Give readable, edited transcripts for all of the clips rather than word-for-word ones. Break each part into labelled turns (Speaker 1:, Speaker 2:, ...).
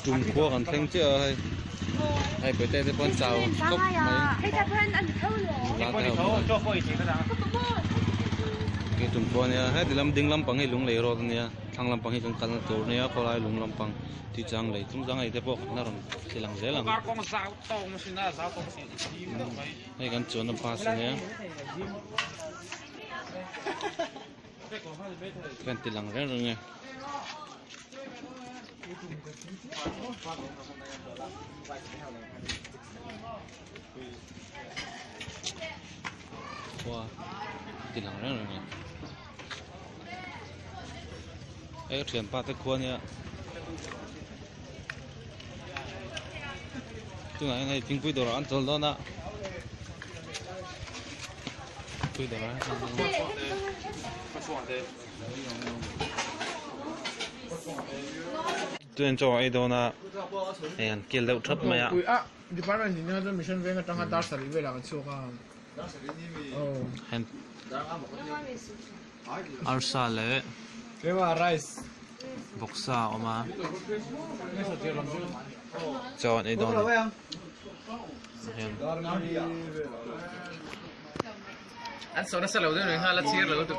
Speaker 1: Trung Quốc còn thanh chưa hay bởi tay con chào cốc mấy lá theo cái Trung Quốc này hết thì làm đinh làm bằng hay lúng lấy rồi nè thằng làm bằng hay trong căn tổ này có lại lúng làm bằng thì chẳng lấy chúng chẳng hay thế bộ nó làm thì làm dễ làm hay căn chỗ nó pass nè căn thì làm dễ rồi nè wow thì làm dễ rồi nè cái thuyền ba tới khuôn nha cái này chính quy đồ ăn trộn đó nè quy đồ ăn tuyên cho ai đó nè anh kia lâu thấp mày ạ
Speaker 2: department ni na mission venga tanga dar sari ve la chu ka
Speaker 1: anh arsale
Speaker 2: kewa rice
Speaker 1: boksa oma cho ai đó nè
Speaker 2: anh sợ nó sẽ lâu nữa ha là chia lâu được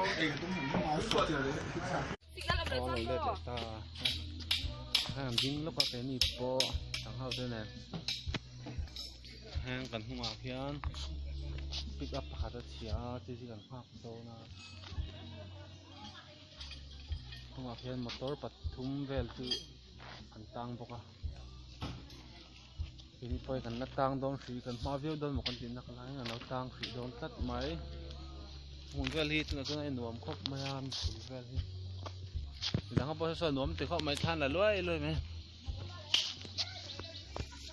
Speaker 1: hàng dính lúc có cái nịp bộ thằng hậu đây này hàng cần không ảo phiền pick up hạt đất xía chỉ cần khoác số na không ảo phiền motor bật thum về từ cần tăng bốc à thì bây cần nó tăng đón sĩ cần hoa viêu đón một con tin nặc lái là nó tăng sĩ đón tắt máy hùn về li từ cái này nuông khóc mày ăn sĩ về li đang có bao giờ nuông thì khóc mày than là lối mày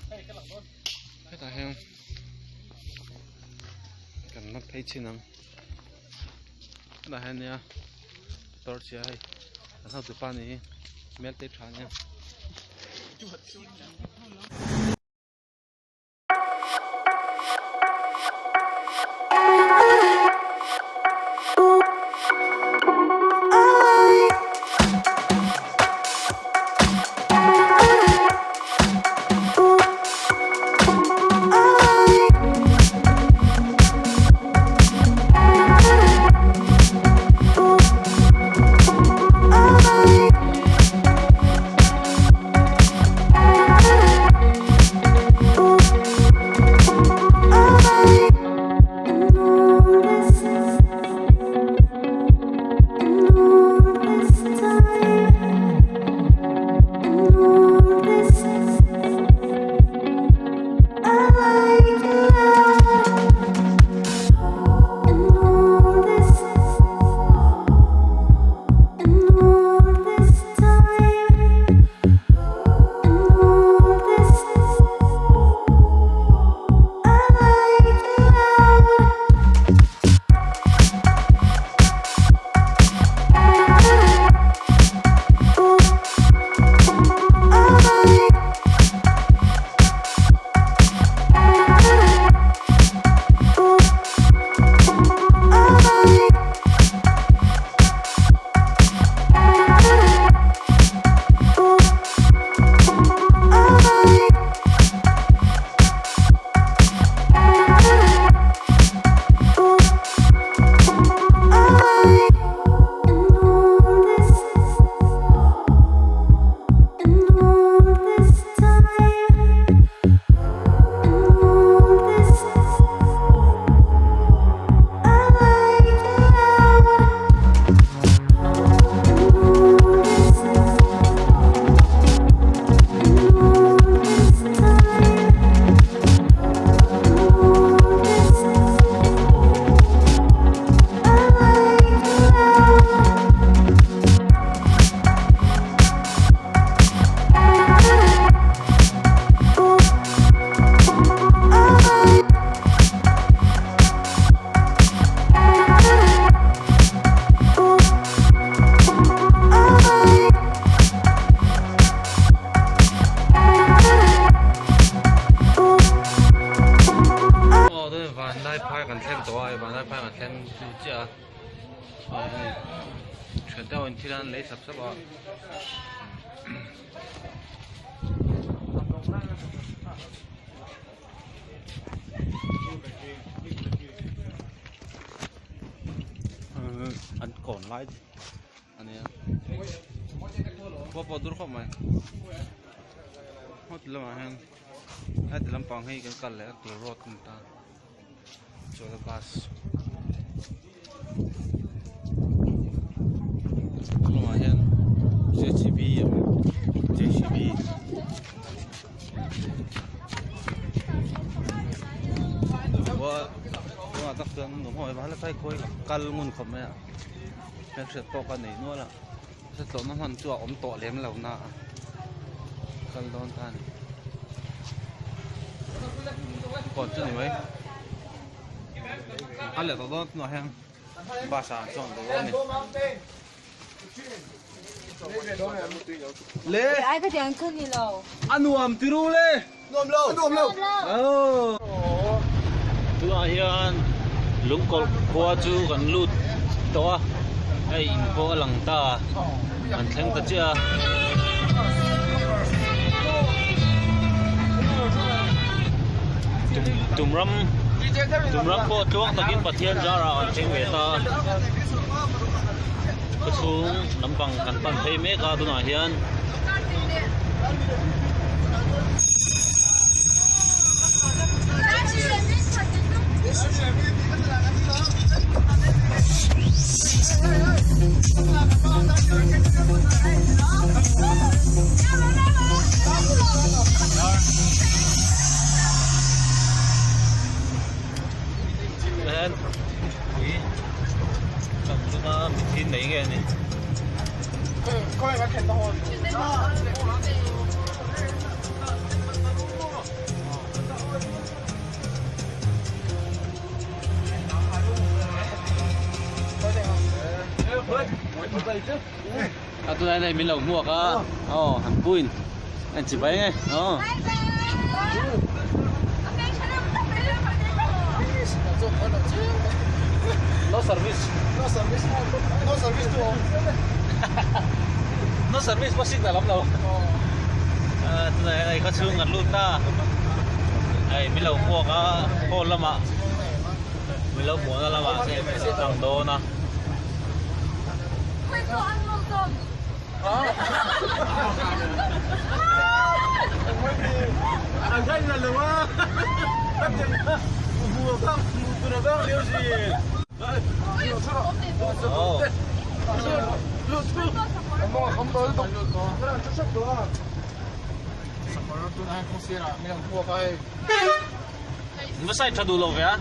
Speaker 1: cái thằng heo cần nó thấy chi năng cái thằng heo nè tỏi chia hay thằng từ pan này mét tết tràn nha chuyển theo hình thi lấy sập sắp อันก่อนไล่อันนี้พอดูเข้ามาเขาติดลำมาแห้งให้ติดลำปังให้กันแล้วตัวรถมันตาโจลบัสลงมาแห้ง GJCว่าตักเตือนหนุ่มหอยมาแล้วไปคุยกับกันงุนขมไหมอ่ะเป็นเสร็จโตกันไหนนู่นละเสร็จโตน้ำมันจั่วอมโตเลี้ยงเหล่าน่ะกันโดนกันก่อนจะหนีไว้อะไรตัวโดนหน่อยแห้งบาสาช่วงตัวนี้เล่ไอ้ก็ยังขึ้นนี่เราอันนวมติรู้เลยนวมเราตัวเฮียนลุงกอลขัวจูกันลุดตัวไอ้อินโฟหลังตาอันแข็งตะเจ้าจุ่มรำโคตรจ้วงตะกินปะเทียนจ้าเราอันแข็งเวตากระชุงน้ำปังกันปันเพย์เมกาตัวเฮียนที่ไหนแกนี่ก็ไม่มาเข็นตะโฮนตัวnày mình lẩu mua cả hẳn cùi anh chỉ bay nghe no service có xích là lắm đâuตัวnày có xương ngặt luôn ta này mình lẩu mua cả hôn lắm ạ mình lẩu mua ra lắm ạ sẽ tăng đô nè anh thấy là được quá mua không mua được không điều gì không tới đâu cái này chắc được à sao mà nó tôi không xia là mình mua phải nó sai cho đủ lâu vậy á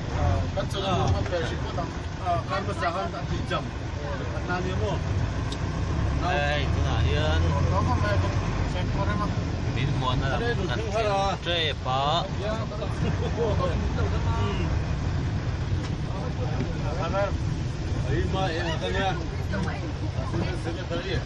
Speaker 1: bắt cho nó phải chỉ có tầm cái bữa sáng ăn thịt chậm ăn nhiều mua đây cái này yên nó không phải xem qua đây mà mình muốn là ăn chơi phở ấy mà em cái nha sẽ cái tới nia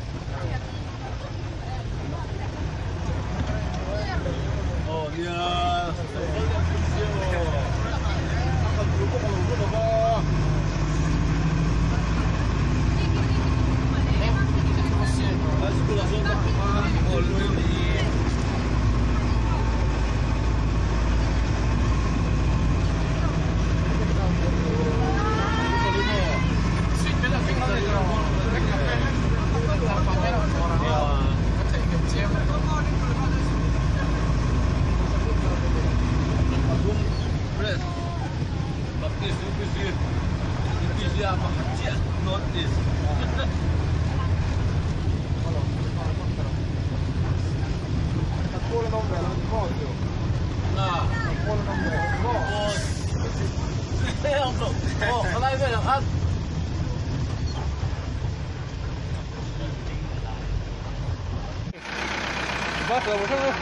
Speaker 1: bắt đầu thôi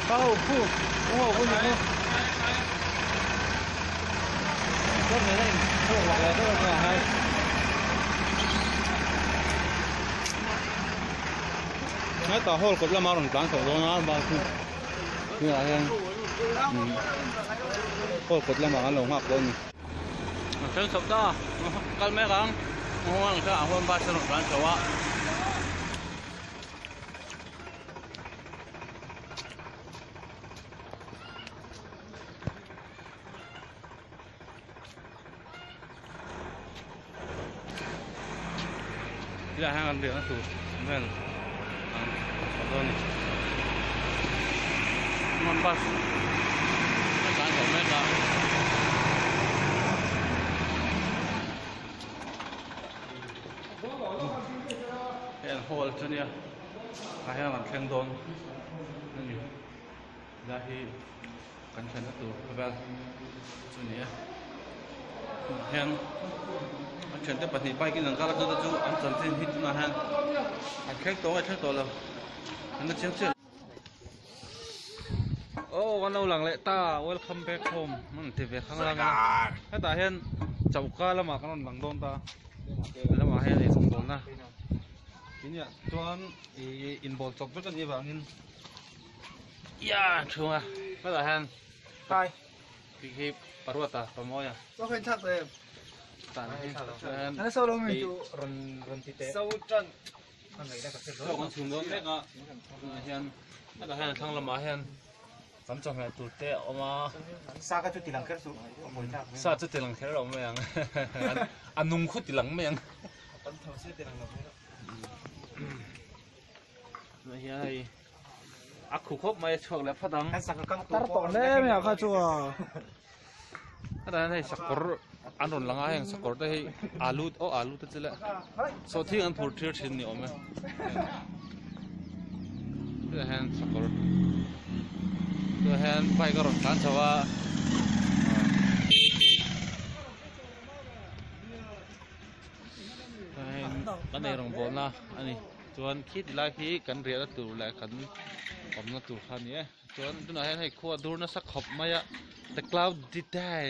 Speaker 1: pawh phu ủng hộ nhiều cái này đây không gọi là rất là hay nói tao hol cột làm màu trắng sầu nó bao như là hen hol cột làm màu lồng hoặc luôn chân sập đó cái mấy con ngon cái hôn ba chân trắng sầu á ที่ได้ให้กันเรียนนะถูกเพื่อนขอโทษนี่มันบัสไม่การของแม่ละเห็นโฮลจุเนี่ยให้กันแข่งโดนนั่นอยู่ได้ที่กันแข่งนะถูกเพื่อนจุเนี่ยเห็นเชิญเจ้าปฏิไปกินหนังกาลตัวจูอันสันติหิตมาฮะอันแข่งตัวแล้วอันนั้นเชียงเชียงโอ้วันเราหลังเละตา welcome back home มันที่เวข้างล่างนะให้ตาเห็นจับก้าแล้วมากันหลังโดนตาแล้วมาให้ไอ้สองโดนนะทีนี้จวนอินบอลจบไปกันยี่บ้างอินย่าชัวร์ให้ตาเห็นไปพี่ปารวตาปมอยอ่ะก็เป็นชัดเลยอันนี้โซโล่มีอยู่รันติเต้โซจันอันไหนได้ก็เป็นโซคนชุมนุมเนี่ยก็เห็นแล้วก็เห็นทางละมาเห็นสามจังหวัดตุเตะออกมาซาก็จุดตีหลังแค่สุดซาจุดตีหลังแค่เราไม่ยังอันนุ่งขุดตีหลังไม่ยังอันทำเสื้อตีหลังเราไม่แล้วไม่ใช่อักขุคบไม่ชกแล้วพอดังตัดต่อได้ไหมครับชัวada nih sakor anun langa yang sakor teh alu teh cile so thi an phur thir thin ni ome teh han sakor teh han pai ka ron kan chawa kan nei rong bol na ani chuan khit lai khi kan ria tu la khan kom na tu khan ni chuan tu na han hai khuwa dur na sak khop maya the cloud did die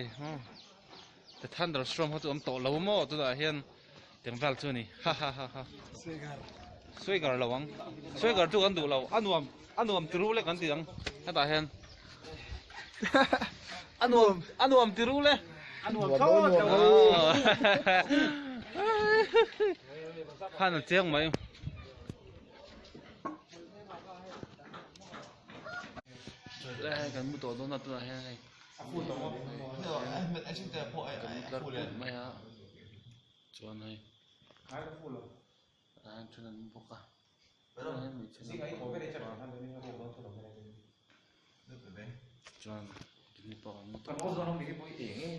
Speaker 1: the thunderstormเขาตัวโตแล้วมั้งตัวเห็นเตียงแวลตัวนี้ฮ่าสวยกันระวังสวยกันทุกคนดูเราอันวมติรู้เลยกันตีดังถ้าตาเห็นอันวมติรู้เลยอันวมโทษข้าหนุ่มเจียงไหมแล้วกันมุดตัวนั้นตัวเห็นไงพูดตรงว่าไอ้ชิ้นแต่พวกไอ้พูดเลยไม่ฮะชวนให้พูดหรอชวนนั้นพวกอะสิ่งไอ้ผมไม่ได้จับท่านเลยนี่ครับผมต้องถนนไม่ได้เลยชวนจุดนี้ปอมตอนนั้นเราไม่ได้พูดเอง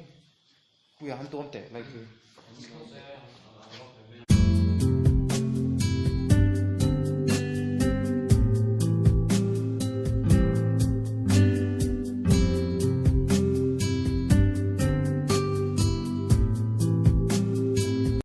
Speaker 1: คุยหันตัวเตะอะไรคือ